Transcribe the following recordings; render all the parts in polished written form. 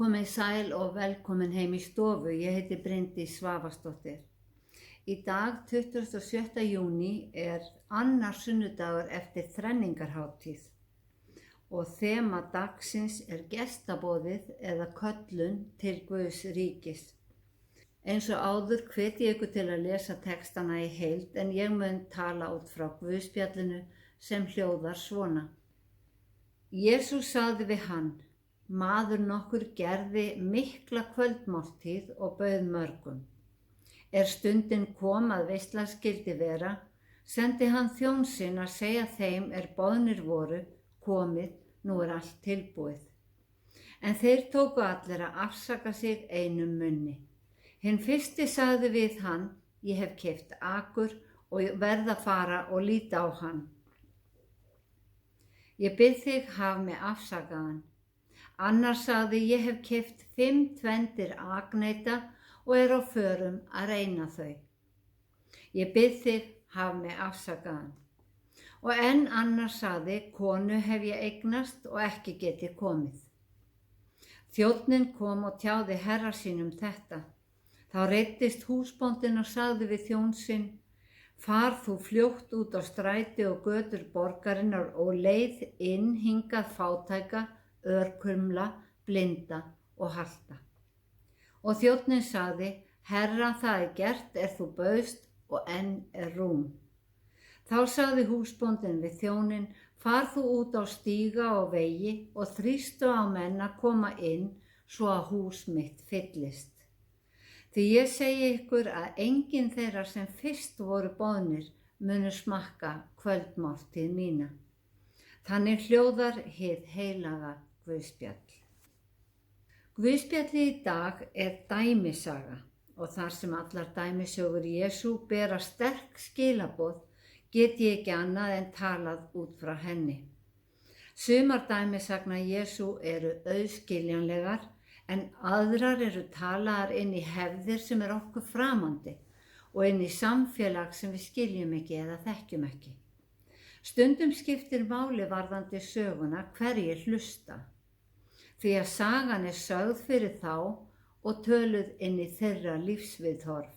Komið sæl og velkomin heim í stofu. Ég heiti Bryndís Svavarsdóttir. Í dag, 27. júní, er annar sunnudagur eftir þrenningarhátíð og þema dagsins er gestaboðið eða köllun til Guðs ríkis. Eins og áður hvet ég ykkur til að lesa textana í heild en ég mun tala út frá Guðspjallinu sem hljóðar svona. Jesús sagði við hann: Maður nokkur gerði mikla kvöldmáltíð og bauð mörgum. Stundin kom að veisla skyldi vera, sendi hann þjón sinn að segja þeim boðnir voru, komið, nú allt tilbúið. En þeir tóku allir að afsaka sig einum munni. Hinn fyrsti sagði við hann: Ég hef keypt akur og verð að fara og líta á hann. Ég bið þig, haf mig afsakaðan. Annar sagði: Ég hef keypt 5 tvendir akneita og á förum að reyna þau. Ég bið þig, haf mig afsakaðan. Og enn annar sagði: Konu hef ég eignast og ekki get ég komið. Þjónninn kom og tjáði herra sínum þetta. Þá reiddist húsbóndinn og sagði við þjón sinn: Far þú fljótt út á stræti og götur borgarinnar og leið inn hingað fátæka, örkumla, blinda og halta. Og þjónninn sagði: Herra, það gert þú bauðst og enn rúm. Þá sagði húsbóndinn við þjóninn: Far þú út á stíga og vegi og þrýstu á menn að koma inn svo að hús mitt fyllist. Því ég segi ykkur að enginn þeirra sem fyrst voru boðnir munu smakka kvöldmáltíð mína. Þannig hljóðar hið heilaga Guðspjall. Guðspjallið í dag dæmisaga og þar sem allar dæmisögur Jesú bera sterk skilaboð get ég ekki annað en talað út frá henni. Sumar dæmisagna Jesú auðskiljanlegar en aðrar talaðar inn í hefðir sem okkur framandi og inn í samfélag sem við skiljum ekki eða þekkjum ekki. Stundum skiptir máli varðandi söguna hverjir hlusta, því að sagan sögð fyrir þá og töluð inn í þeirra lífsviðhorf.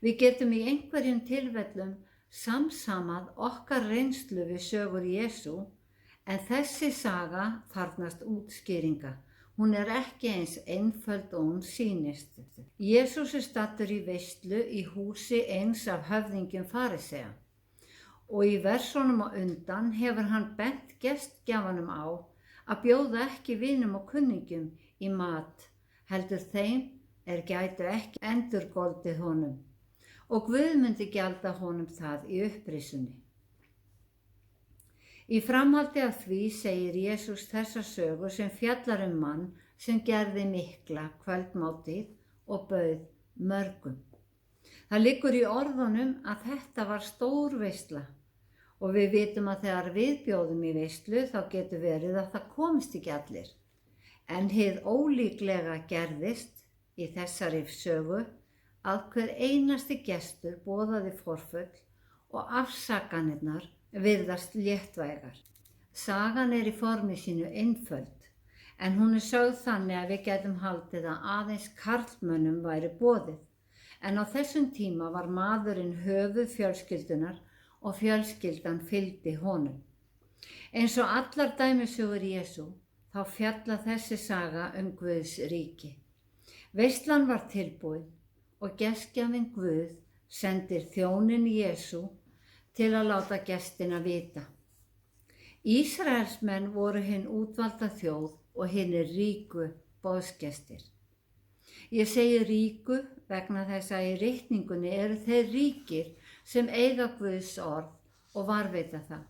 Við getum í einhverjum tilfellum samsamað okkar reynslu við sögur Jesú, en þessi saga þarfnast útskýringa. Hún ekki eins einföld og hún sýnist. Jesús staddur í veislu í húsi eins af höfðingjum farisea og í versunum á undan hefur hann bent gestgjafanum á að bjóða ekki vinum og kunningjum í mat, heldur þeim gætu ekki endurgoldið honum og Guð myndi gjalda honum það í upprisunni. Í framhaldi af því segir Jesús þessa sögu sem fjallar mann sem gerði mikla kvöldmáltíð og bauð mörgum. Það liggur í orðunum að þetta var stór veisla og við vitum að þegar við bjóðum í veislu þá getur verið að það komist ekki allir. En hið ólíklega gerðist í þessari sögu að hver einasti gestur boðaði forföll og afsakanirnar virðast léttvægar. Sagan í formi sínu einföld, en hún sögð þannig að við getum haldið að aðeins karlmönnum væri boðið, en á þessum tíma var maðurinn höfuð fjölskyldunar og fjölskyldan fylgdi honum. Eins og allar dæmisögur Jesú, þá fjalla þessi saga Guðs ríki. Veislan var tilbúin og gestgjafinn Guð sendir þjóninn Jesú til að láta gestina vita. Ísraelsmenn voru hinn útvalda þjóð og hinir ríku boðsgestir. Ég segi ríku vegna þess að í ritningunni þeir ríkir sem eiga Guðs orð og varðveita það.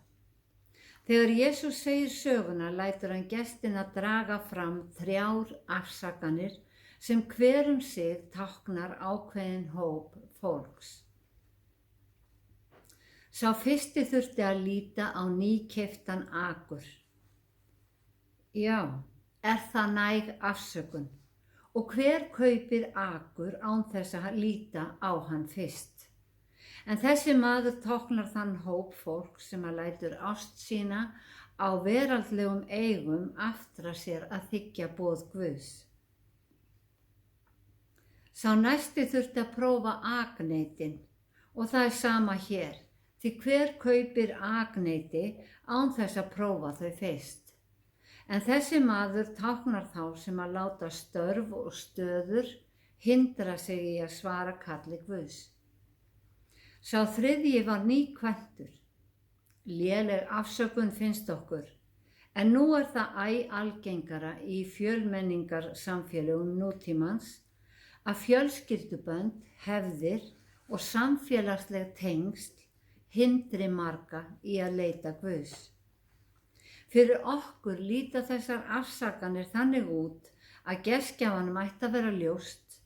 Þegar Jesús segir söguna lætur hann gestina draga fram 3 afsakanir sem hver sig táknar ákveðinn hóp fólks. Sá fyrsti þurfti að líta á nýkeyptan akur. Já, það næg afsökun? Og hver kaupir akur án þess að líta á hann fyrst? En þessi maður táknar þann hóp fólk sem lætur ást sína á veraldlegum eigum aftra sér að þiggja boð Guðs. Sá næsti þurfti að prófa akneitin og það er sama hér, því hver kaupir akneiti án þess að prófa þau fyrst. En þessi maður táknar þá sem að láta störf og stöður hindra sig í að svara kalli Guðs. Sá þriðji var nýkvæntur. Léleg afsökun finnst okkur, en nú er það æ algengara í fjölmenningar samfélögum nútímans að fjölskyldubönd, hefðir og samfélagsleg tengsl hindri marga í að leita Guðs. Fyrir okkur líta þessar afsakanir þannig út að gestgjafanum ætti að vera ljóst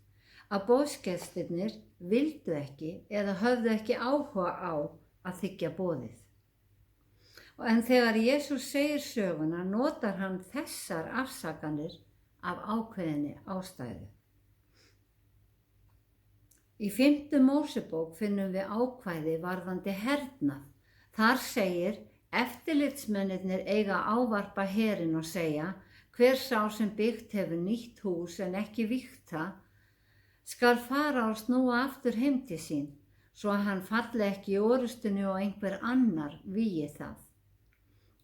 að boðsgestirnir vildu ekki eða höfðu ekki áhuga á að þiggja boðið. En þegar Jesús segir söguna notar hann þessar afsakanir af ákveðinni ástæðu. Í 5. Mósebók finnum við ákvæði varðandi hernað. Þar segir: eftirlitsmennirnir eiga að ávarpa herinn og segja: hver sá sem byggt hefur nýtt hús en ekki vígt það, skal fara og snúa aftur heim til sín, svo að hann falli ekki í orustunni og einhver annar vígi það.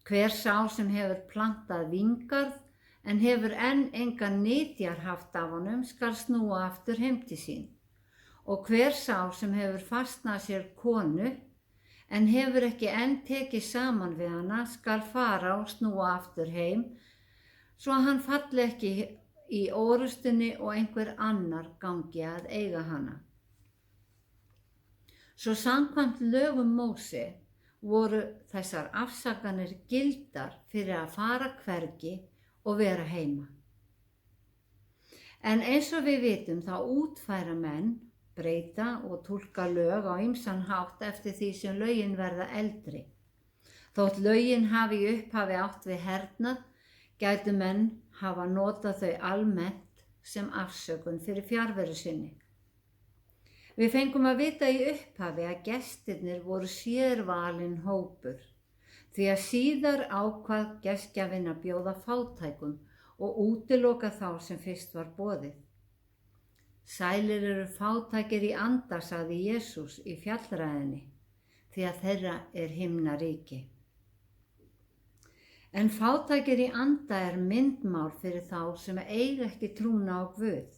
Hver sá sem hefur plantað víngarð en hefur enn engan nytjar haft af honum, skal snúa aftur heim til sín. Og hver sá sem hefur fastnað sér konu en hefur ekki enn tekið saman við hana, skal fara og snúa aftur heim, svo að hann falli ekki í orustunni og einhver annar gangi að eiga hana. Svo samkvæmt lögum Móse voru þessar afsakanir gildar fyrir að fara hvergi og vera heima. En eins og við vitum þá útfæra menn, breyta og túlka lög á ýmsan hátt eftir því sem lögin verða eldri. Þótt lögin hafi í upphafi átt við hernað, gætu menn hafa notað þau almennt sem afsökun fyrir fjarveru sinni. Við fengum að vita í upphafi að gestirnir voru sérvalinn hópur, því að síðar ákvað gestgjafinn að bjóða fátækum og útiloka þá sem fyrst var boðið. Sælir eru fátækir í anda, sagði Jesús í fjallræðinni, því að þeirra er himnaríki. En fátækir í anda er myndmál fyrir þá sem eiga ekki trúna á Guð.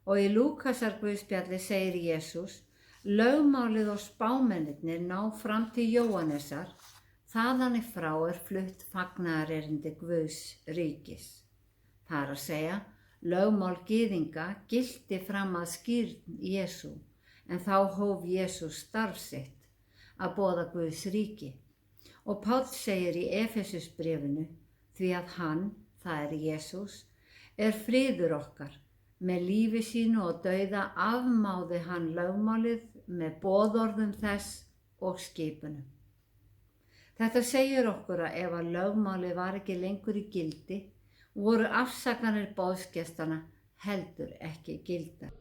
Og í Lúkasar guðspjalli segir Jesús: lögmálið og spámennirnir ná fram til Jóhannesar, þaðan í frá er flutt fagnaðarerindi Guðs ríkis. Það er að segja, lögmál gyðinga gilti fram að skírn Jesú, en þá hóf Jesús starf sitt að boða Guðs ríki. Og Páll segir í Efesusbréfinu: því að hann, það er Jesús, er friður okkar. Með lífi sínu og dauða afmáði hann lögmálið með boðorðum þess og skipunum. Þetta segir okkur að ef að lögmálið var ekki lengur í gildi, voru afsakanir boðsgestanna heldur ekki gildar.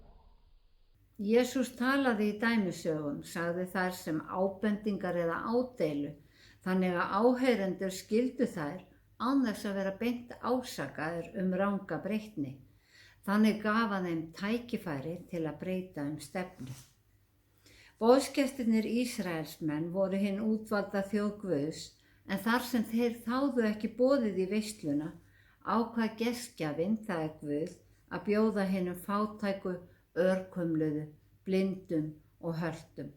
Jesús talaði í dæmisögum, sagði þær sem ábendingar eða ádeilu, þannig að áheyrendur skildu þær án þess að vera beint ásakaðir ranga breytni. Þannig gaf hann þeim tækifæri til að breyta stefnu. Boðsgestirnir Ísraelsmenn voru hinn útvalda þjóð Guðs, en þar sem þeir þáðu ekki boðið í veisluna, ákvað gestgjafinn, það er Guð, að bjóða hinum fátæku, örkumluðu, blindum og höltum,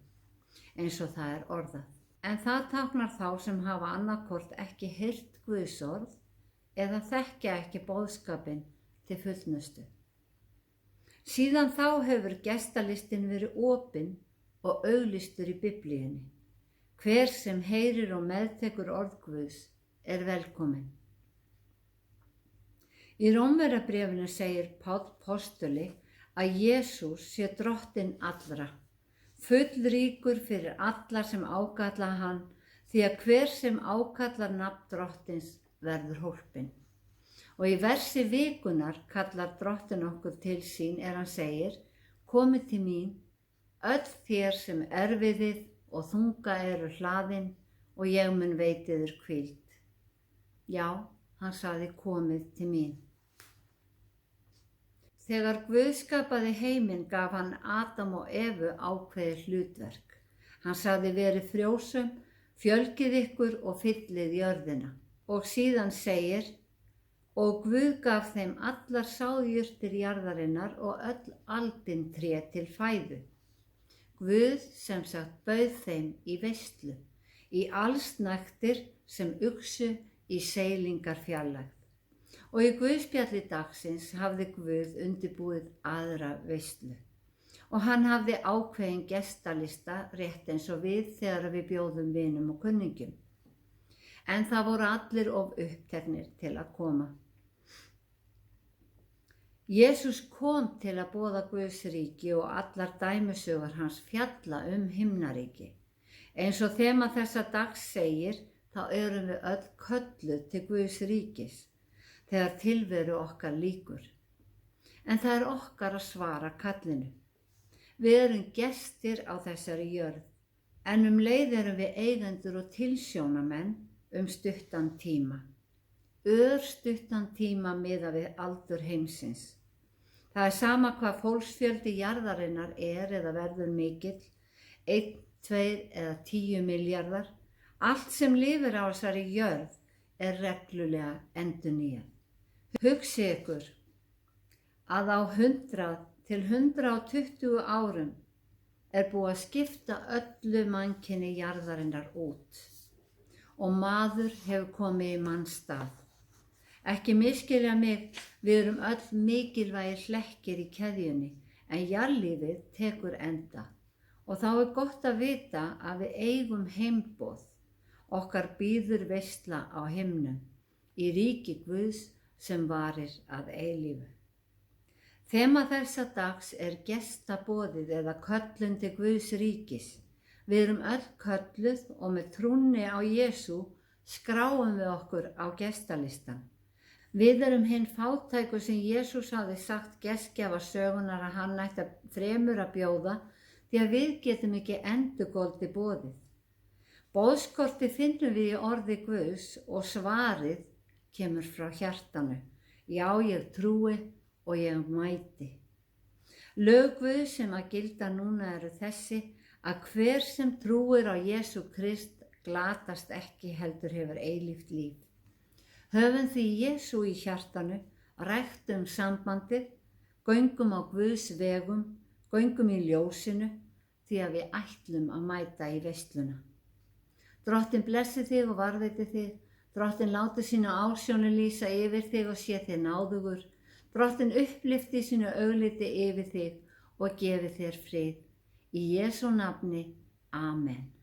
eins og það er orðað. En það táknar þá sem hafa annaðhvort ekki heyrt Guðs orð eða þekkja ekki boðskapinn til fullnustu. Síðan þá hefur gestalistin verið opinn og auglýstur í Biblíunni. Hver sem heyrir og meðtekur orð Guðs er velkominn. Í Rómverjabréfinu segir Páll postuli að Jesús sé drottinn allra, fullríkur fyrir alla sem ákalla hann, því að hver sem ákallar nafn drottins verður hólpinn. Og í versi vikunar kallar drottin okkur til sín hann segir: komið til mín, öll þér sem erfiðið og þunga eru hlaðin, og ég mun veiti þér hvíld. Já, hann sagði, komið til mín. Þegar Guð skapaði heiminn gaf hann Adam og Evu ákveðið hlutverk. Hann sagði, verið frjósöm, fjölgið ykkur og fyllið jörðina. Og síðan segir, og Guð gaf þeim allar sáðjurtir jarðarinnar og öll aldintré til fæðu. Guð sem sagt bauð þeim í veislu, í allsnægtir sem uxu í seilingarfjarlægð. Og í Guðspjalli dagsins hafði Guð undirbúið aðra veislu. Og hann hafði ákveðin gestalista rétt eins og við þegar við bjóðum vinum og kunningjum. En það voru allir of uppteknir til að koma. Jesús kom til að boða Guðs ríki og allar dæmisögur hans fjalla himnaríki. Eins og þema þessa dags segir, þá erum við öll kölluð til Guðs ríkis, þegar tilveru okkar lýkur. En það er okkar að svara kallinu. Við erum gestir á þessari jörð, en leið erum við eigendur og tilsjónamenn stuttan tíma. Örstuttan tíma miðað við aldur heimsins. Það er sama hvað fólksfjöldi jarðarinnar eða verður mikill, 1, 2 eða 10 milljarðar. Allt sem lifir á þessari jörð er reglulega endurnýjað. Hugsið ykkur að á 100 til 120 árum er búið að skipta öllu mannkyni jarðarinnar út og maður hefur komið í manns stað. Ekki misskilja mig, við erum öll mikilvægir hlekkir í keðjunni, en jarðlífið tekur enda. Og þá er gott að vita að við eigum heimboð. Okkar bíður veisla á himnum, í ríki Guðs sem varir að eilífu. Þema þessa dags er gestaboðið eða köllun til Guðs ríkis. Við erum öll kölluð og með trúnni á Jesú skráum við okkur á gestalistan. Við erum hinn fátæku sem Jesús hafði sagt gestgjafa sögunar að hann ætti fremur að bjóða, því að við getum ekki endurgoldi boðið. Boðskortið finnum við í orði Guðs og svarið kemur frá hjartanu. Já, ég trúi og ég mæti. Lög Guðs sem að gilda núna eru þessi, að hver sem trúir á Jesú Krist glatast ekki heldur hefur eilíft líf. Höfum því Jesú í hjartanu, ræktum sambandið, göngum á Guðs vegum, göngum í ljósinu, því að við ætlum að mæta í veisluna. Drottinn blessi þig og varðveiti þig, Drottinn láti sína ásjónu lýsa yfir þig og sé þig náðugur, Drottinn upplifti sínu augliti yfir þig og gefi þér frið. Í Jesú nafni, Amen.